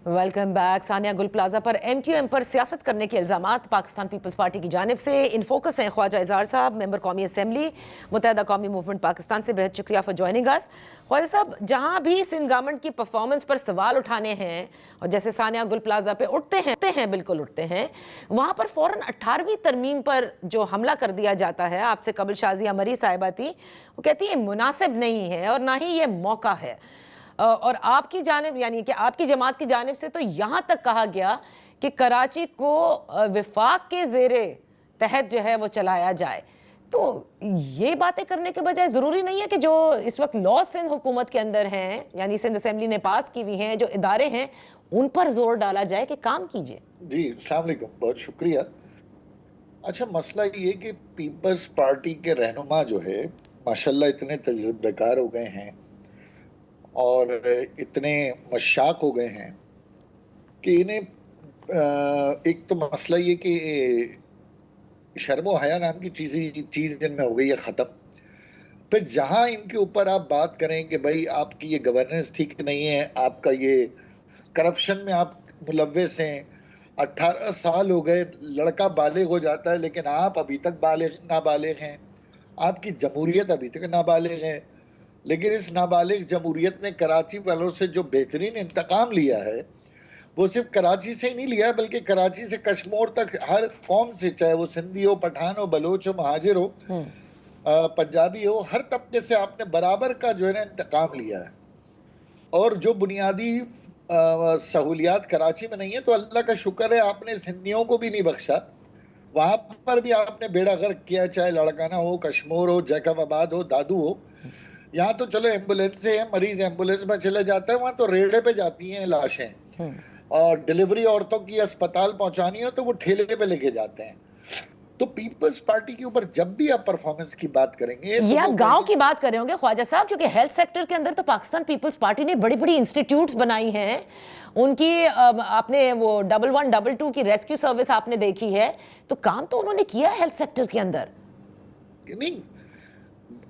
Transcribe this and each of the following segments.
Welcome back. Sania गुल plaza पर MQM पर सियासत करने के इल्ज़ामात पाकिस्तान पीपल्स पार्टी की जानिब से। इन फोकस हैं ख्वाजा इज़हार साहब, मेंबर कौमी असम्बली, मुत्तहदा कौमी मूवमेंट पाकिस्तान से। बेहद शुक्रिया for joining us. Khwaja Sahab, जहाँ भी सिंध गवर्नमेंट की परफॉर्मेंस पर सवाल उठाने हैं और जैसे सानिया गुल प्लाजा पे उठते हैं बिल्कुल उठते हैं, वहाँ पर फ़ौरन 18वीं तरमीम पर जो हमला कर दिया जाता है। आपसे कबल शाजिया मरी साहिबा थी, वो कहती है मुनासिब नहीं है और ना ही ये मौका है। और आपकी जानिब यानी कि आपकी जमात की जानिब से तो यहाँ तक कहा गया कि कराची को विफाक के ज़ेरे तहत जो है वो चलाया जाए। तो ये बातें करने के बजाय ज़रूरी नहीं है कि जो इस वक्त लॉ सिंध हुकूमत के अंदर हैं, यानी सिंध असेंबली ने पास की हुई हैं जो इदारे हैं, उन पर जोर डाला जाए कि काम कीजिए। जी, अस्सलाम वालेकुम, बहुत शुक्रिया। अच्छा, मसला ये कि पीपल्स पार्टी के रहनुमा जो है माशाल्लाह इतने तजुर्बेकार हो गए हैं और इतने मशाक हो गए हैं कि इन्हें एक तो मसला ये कि शर्म व हया नाम की चीज़ इनमें हो गई है ख़त्म। फिर जहाँ इनके ऊपर आप बात करें कि भाई आपकी ये गवर्नेंस ठीक नहीं है, आपका ये करप्शन में आप मुलव्वस हैं, 18 साल हो गए, लड़का बालिग हो जाता है लेकिन आप अभी तक नाबालिग हैं, आपकी जमहूरियत अभी तक नाबालिग है। लेकिन इस नाबालिग जमहूरियत ने कराची वालों से जो बेहतरीन इंतकाम लिया है, वो सिर्फ कराची से ही नहीं लिया बल्कि कराची से कश्मीर तक हर कौम से, चाहे वो सिंधी हो, पठान हो, बलोच हो, महाजिर हो, पंजाबी हो, हर तबके से आपने बराबर का जो है ना इंतकाम लिया है। और जो बुनियादी सहूलियात कराची में नहीं है तो अल्लाह का शुक्र है आपने सिंधियों को भी नहीं बख्शा, वहां पर भी आपने बेड़ा गर्क किया, चाहे लड़काना हो, कश्मीर हो, जैकबाबाद हो, दादू हो। यहाँ तो चलो एम्बुलेंस से है, मरीज एम्बुलेंस में चले जाते हैं, वहां तो रेड़े पे जाती हैं लाशें, और डिलीवरी औरतों की अस्पताल पहुंचानी हो तो वो ठेले पे लेके जाते हैं। तो पीपल्स पार्टी के ऊपर जब भी आप परफॉर्मेंस की बात करेंगे ये तो आप गांव की बात कर रहे होंगे ख्वाजा साहब, क्योंकि हेल्थ सेक्टर के अंदर तो पाकिस्तान पीपल्स पार्टी ने बड़ी बड़ी इंस्टीट्यूट्स बनाई हैं। उनकी आपने वो 1122 की रेस्क्यू सर्विस आपने देखी है, तो काम तो उन्होंने किया हेल्थ सेक्टर के अंदर। नहीं,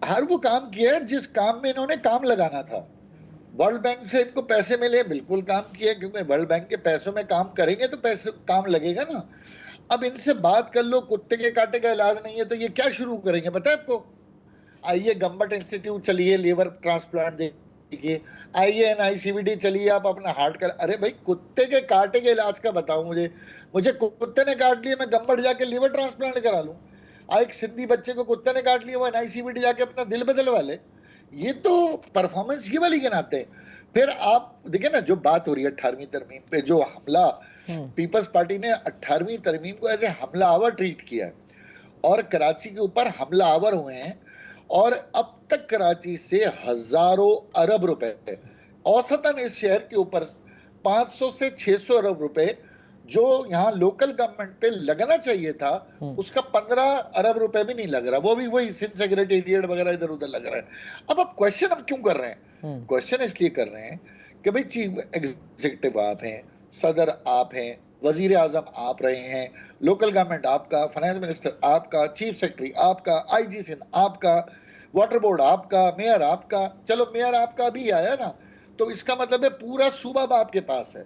हर वो काम किया है जिस काम में इन्होंने काम लगाना था। वर्ल्ड बैंक से इनको पैसे मिले, बिल्कुल काम किए, क्योंकि वर्ल्ड बैंक के पैसों में काम करेंगे तो पैसे काम लगेगा ना। अब इनसे बात कर लो, कुत्ते के काटे का इलाज नहीं है तो ये क्या शुरू करेंगे पता है आपको? आइए गम्बट इंस्टीट्यूट चलिए, लिवर ट्रांसप्लांट देखिए, आइए NICVD चलिए, आप अपना हार्ट का। अरे भाई, कुत्ते के काटे के इलाज का बताओ मुझे कुत्ते ने काट लिया, मैं गम्बट जाके लिवर ट्रांसप्लांट करा लूं? एक सिंधी बच्चे को कुत्ते ने काट लिया, वो NICVD जाके अपना दिल बदलवा ले? ये तो परफॉर्मेंस ये वाली गिनाते हैं। फिर आप देखिए ना, जो बात हो रही है 18वीं तरमीम पे, जो हमला पीपल्स पार्टी ने 18वीं तरमीम को ऐसे हमला आवर ट्रीट किया है और कराची के ऊपर हमला आवर हुए हैं, और अब तक कराची से हजारों अरब रुपए, औसतन इस शहर के ऊपर 500 से 600 अरब रुपए जो यहाँ लोकल गवर्नमेंट पे लगना चाहिए था, उसका 15 अरब रुपए भी नहीं लग रहा, वो भी वही सिंध सेक्रेटेरिएट वगैरह इधर उधर लग रहा है। अब क्वेश्चन हम क्यों कर रहे हैं? क्वेश्चन इसलिए कर रहे हैं कि भाई चीफ एग्जीक्यूटिव आप हैं, सदर आप हैं, वजीर आजम आप रहे हैं, लोकल गवर्नमेंट आपका, फाइनेंस मिनिस्टर आपका, चीफ सेक्रेटरी आपका, IG सिंध आपका, वाटर बोर्ड आपका, मेयर आपका। चलो मेयर आपका भी आया ना, तो इसका मतलब है पूरा सूबा आपके पास है।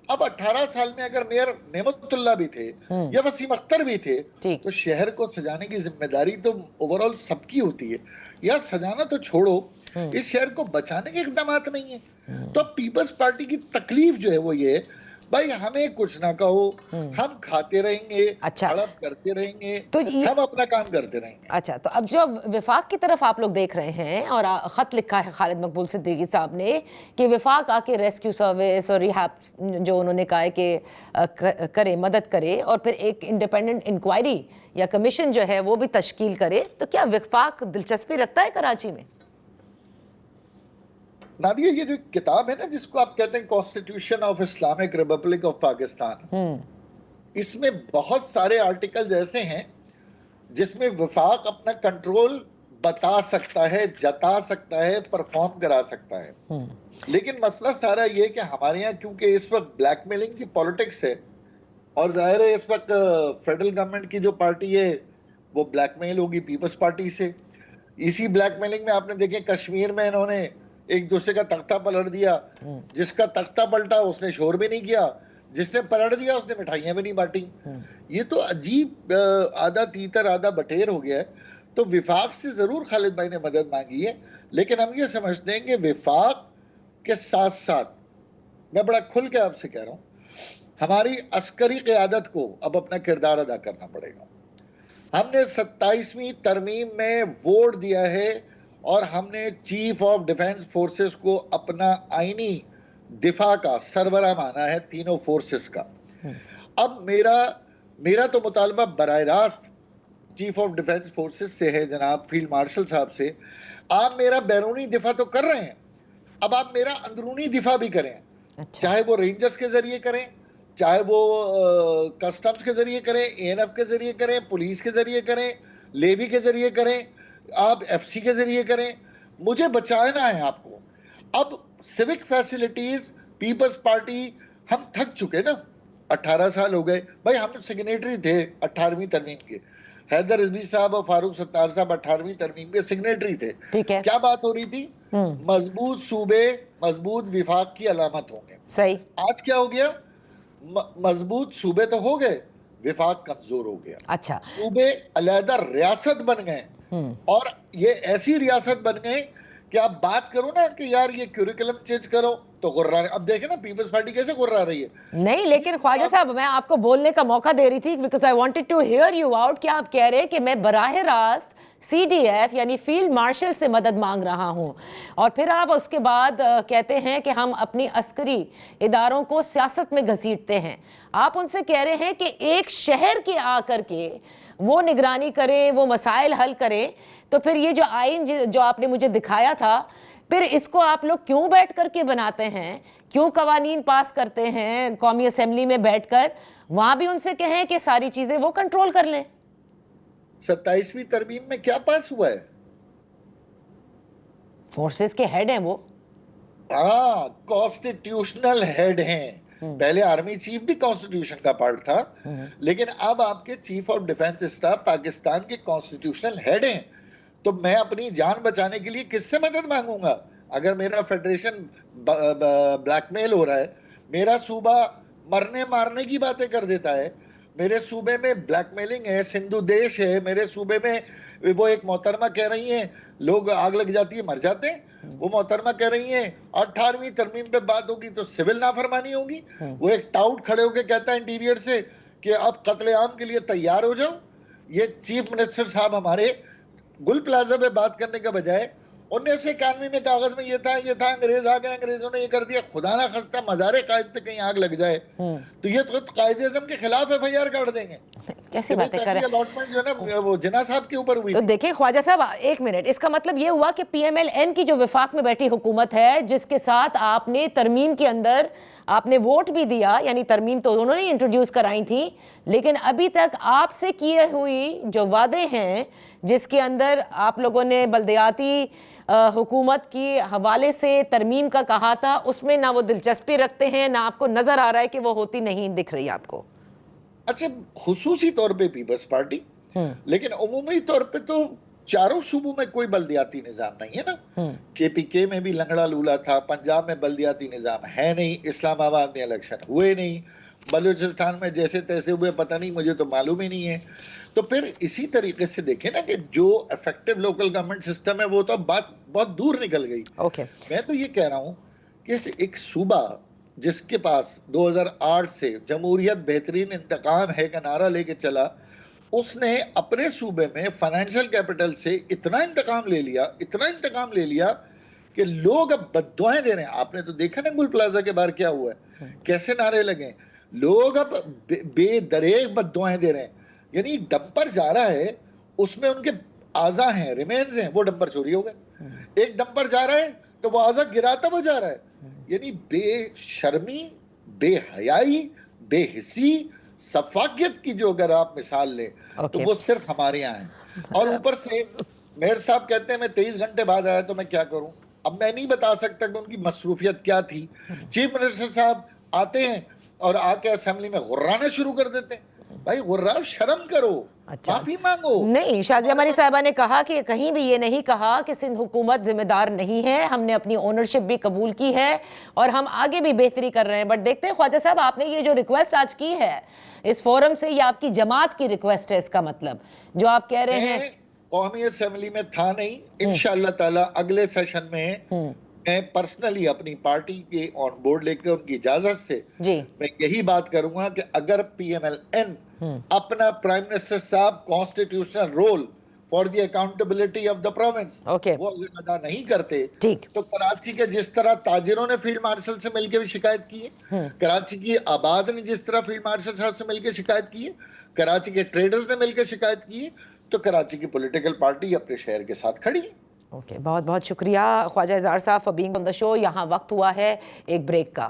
अब 18 साल में अगर मेयर नेमतुल्ला भी थे या वसीम अख्तर भी थे, तो शहर को सजाने की जिम्मेदारी तो ओवरऑल सबकी होती है। यार सजाना तो छोड़ो, इस शहर को बचाने के इकदाम नहीं है। तो पीपल्स पार्टी की तकलीफ जो है वो ये, भाई हमें कुछ ना कहो, हम खाते रहेंगे, अच्छा, हड़प करते रहेंगे, तो हम अपना काम करते रहेंगे। अच्छा, तो अब जो विफाक की तरफ आप लोग देख रहे हैं और ख़त लिखा है खालिद मकबूल सिद्दीकी साहब ने कि विफाक आके रेस्क्यू सर्विस और रिहैब जो उन्होंने कहा है कि करे, मदद करे, और फिर एक इंडिपेंडेंट इंक्वायरी या कमीशन जो है वो भी तश्कील करे, तो क्या विफाक दिलचस्पी रखता है कराची में? नादिया, ये जो किताब है ना जिसको आप कहते हैं constitution of Islamic Republic of Pakistan, इसमें बहुत सारे आर्टिकल्स ऐसे हैं जिसमें वफाक अपना कंट्रोल बता सकता है, जता सकता है, परफॉर्म करा सकता है। लेकिन मसला सारा ये कि हमारे यहाँ क्योंकि इस वक्त ब्लैकमेलिंग की पॉलिटिक्स है, और जाहिर है इस वक्त फेडरल गवर्नमेंट की जो पार्टी है वो ब्लैकमेल होगी पीपल्स पार्टी से। इसी ब्लैकमेलिंग में आपने देखे कश्मीर में इन्होंने ایک دوسرے کا تختہ پلٹ دیا. جس کا تختہ پلٹا اس نے شور بھی نہیں کیا, جس نے پلٹ دیا اس نے مٹھائیاں بھی نہیں بانٹی. یہ تو عجیب آدھا تیتر آدھا بٹیر ہو گیا ہے. تو وفاق سے ضرور خالد بھائی نے مدد مانگی ہے, لیکن ہم یہ سمجھتے ہیں کہ وفاق کے ساتھ ساتھ میں بڑا کھل کے آپ سے کہہ رہا ہوں, ہماری عسکری قیادت کو اب اپنا کردار ادا کرنا پڑے گا. ہم نے 27ویں ترمیم میں ووٹ دیا ہے اور ہم نے چیف آف ڈیفنس فورسز کو اپنا آئینی دفاع کا سربراہ مانا ہے, تینوں فورسز کا. اب میرا تو مطالبہ براہ راست چیف آف ڈیفنس فورسز سے ہے, جناب فیلڈ مارشل صاحب سے. آپ میرا بیرونی دفاع تو کر رہے ہیں, اب آپ میرا اندرونی دفاع بھی کریں, چاہے وہ رینجرز کے ذریعے کریں, چاہے وہ کسٹمز کے ذریعے کریں, اے این ایف کے ذریعے کریں, پولیس کے ذریعے کریں, لیوی کے ذریعے کریں, آپ ایف سی کے ذریعے کریں. مجھے بچانا ہے آپ کو. اب سیوک فیسلٹیز, پیپلز پارٹی, ہم تھک چکے نا. 18 سال ہو گئے بھائی, ہم سگنیٹری تھے 18ویں ترمیم کے. حیدر رضوی صاحب اور فاروق ستار صاحب 18ویں ترمیم کے سگنیٹری تھے. کیا بات ہو رہی تھی؟ مضبوط صوبے مضبوط وفاق کی علامت ہوں گے. صحیح. آج کیا ہو گیا؟ مضبوط صوبے تو ہو گئے, وفاق کمزور ہو گیا. اچھا, صوبے علیحدہ ریاست بن گئے, اور یہ ایسی ریاست بن گئے کہ آپ بات کرو نا کہ یار یہ کیوریکلم چینج کرو تو غرہ. اب دیکھیں نا پیپلز پارٹی کیسے غرہ رہی ہے. نہیں لیکن خواجہ صاحب میں آپ کو بولنے کا موقع دے رہی تھی because I wanted to hear you out کہ آپ کہہ رہے کہ میں براہ راست سی ڈی ایف یعنی فیلڈ مارشل سے مدد مانگ رہا ہوں, اور پھر آپ اس کے بعد کہتے ہیں کہ ہم اپنی عسکری اداروں کو سیاست میں گھسیٹتے ہیں. آپ ان سے کہہ رہے ہیں کہ ایک شہر کے آ کر کے وہ نگرانی کریں, وہ مسائل حل کریں. تو پھر یہ جو آئین جو آپ نے مجھے دکھایا تھا, پھر اس کو آپ لوگ کیوں بیٹھ کر کے بناتے ہیں, کیوں قوانین پاس کرتے ہیں قومی اسمبلی میں بیٹھ کر؟ وہاں بھی ان سے کہیں کہ ساری چیزیں وہ کنٹرول کر لیں. 27ویں ترمیم میں کیا پاس ہوا ہے؟ فورسز کے ہیڈ ہیں وہ. ہاں, کانسٹیٹیوشنل ہیڈ ہیں. پہلے آرمی چیف بھی کانسٹیٹیوشن کا پارٹ تھا, لیکن اب آپ کے chief of defence staff Pakistan کے کانسٹیٹیوشنل ہیڈ ہیں. تو میں اپنی جان بچانے کے لیے کس سے مدد مانگوں گا؟ اگر میرا فیڈریشن بلیک میل ہو رہا ہے, میرا صوبہ مرنے مارنے کی باتیں کر دیتا ہے, میرے صوبے میں بلیک میلنگ ہے, سندھو دیش ہے, میرے صوبے میں وہ ایک محترمہ کہہ رہی ہیں لوگ آگ لگ جاتی ہے مر جاتے ہیں, وہ محترمہ کہہ رہی ہیں 18ویں ترمیم پہ بات ہوگی تو سول نافرمانی ہوگی. وہ ایک ٹاؤٹ کھڑے ہو کے کہتا ہے انٹیریئر سے کہ اب قتل عام کے لیے تیار ہو جاؤ. یہ چیف منسٹر صاحب ہمارے گل پلازا پہ بات کرنے کا بجائے 1991 میں کاغذ میں یہ تھا, انگریز آ گئے, انگریزوں نے یہ کر دیا, خدا نہ خستہ مزار قائد پہ کہیں آگ لگ جائے تو یہ تو قائد اعظم کے خلاف ایف آئی آر کر دیں گے. کیسی باتیں کر رہے ہیں. الاٹمنٹ جو ہے نا وہ جناح صاحب کے اوپر ہوئی. تو دیکھیں خواجہ صاحب ایک منٹ, اس کا مطلب یہ ہوا کہ پی ایم ایل این کی جو وفاق میں بیٹھی حکومت ہے جس کے ساتھ آپ نے ترمیم کے اندر آپ نے ووٹ بھی دیا, یعنی ترمیم تو انہوں نے انٹروڈیوس کرائی تھی, لیکن ابھی تک آپ سے کیے ہوئی جو وعدے ہیں جس کے اندر آپ لوگوں نے بلدیاتی حکومت کی حوالے سے ترمیم کا کہا تھا, اس میں نہ وہ دلچسپی رکھتے ہیں, نہ آپ کو نظر آ رہا ہے کہ وہ ہوتی نہیں دکھ رہی آپ کو. اچھا, خصوصی طور پہ پیپلز پارٹی, لیکن عمومی طور پہ تو چاروں صوبوں میں کوئی بلدیاتی نظام نہیں ہے نا. کے پی کے میں بھی لنگڑا لولا تھا, پنجاب میں بلدیاتی نظام ہے نہیں, اسلام آباد میں الیکشن ہوئے نہیں, بلوچستان میں جیسے تیسے ہوئے پتہ نہیں, مجھے تو معلوم ہی نہیں ہے. تو پھر اسی طریقے سے دیکھیں نا کہ جو افیکٹو لوکل گورنمنٹ سسٹم ہے وہ تو بات بہت دور نکل گئی. میں تو یہ کہہ رہا ہوں کہ ایک صوبہ جس کے پاس 2008 سے جمہوریت بہترین انتقام ہے کا نعرہ لے کے چلا, اس نے اپنے صوبے میں فائنینشیل کیپٹل سے اتنا انتقام لے لیا کہ لوگ اب بد دعائیں دے رہے ہیں. آپ نے تو دیکھا نا گل پلازا کے باہر کیا ہوا ہے, کیسے نعرے لگے, لوگ اب بے دریغ بد دعائیں دے رہے ہیں. یعنی ڈمپر جا رہا ہے, اس میں ان کے اعضا ہیں, ریمینز ہیں, وہ ڈمپر چوری ہو گئے. ایک ڈمپر جا رہا ہے تو وہ اعضا گراتا وہ جا رہا ہے. یعنی بے شرمی, بے حیائی, بے حسی, سفاکیت کی جو اگر آپ مثال لیں تو وہ صرف ہمارے یہاں ہیں. اور اوپر سے میئر صاحب کہتے ہیں میں 23 گھنٹے بعد آیا تو میں کیا کروں. اب میں نہیں بتا سکتا کہ ان کی مصروفیت کیا تھی. چیف منسٹر صاحب آتے ہیں اور آ کے اسمبلی میں غرانا شروع کر دیتے ہیں. भाई गुर्राब शर्म करो, माफी मांगो। नहीं, शाजिया हमारी साहिबा ने कहा कि कहीं भी ये नहीं कहा कि सिंध हुकूमत जिम्मेदार नहीं है, हमने अपनी ओनरशिप भी कबूल की है और हम आगे भी बेहतरी कर रहे हैं। बट देखते हैं ख्वाजा साहब, आपने ये जो रिक्वेस्ट आज की है इस फोरम से, ये आपकी जमात की रिक्वेस्ट है, इसका मतलब जो आप कह रहे हैं। कौमी असेंबली में था नहीं, इंशाअल्लाह ताला अगले सेशन में मैं पर्सनली अपनी पार्टी के ऑन बोर्ड लेकर उनकी इजाजत से जी मैं यही बात करूंगा कि अगर PMLN अपना प्राइम मिनिस्टर साहब constitutional role for the accountability of the province okay वो अगर अदा नहीं करते, ठीक, तो कराची के जिस तरह ताजिरों ने फील्ड मार्शल से मिलकर भी शिकायत की है, कराची की आबाद ने जिस तरह फील्ड मार्शल साहब से मिलकर शिकायत की है, कराची के ट्रेडर्स ने मिलकर शिकायत की है, तो कराची की पॉलिटिकल पार्टी अपने शहर के साथ खड़ी है। ओके, बहुत बहुत शुक्रिया ख्वाजा इज़हार साहब for being on the show. यहाँ वक्त हुआ है एक ब्रेक का।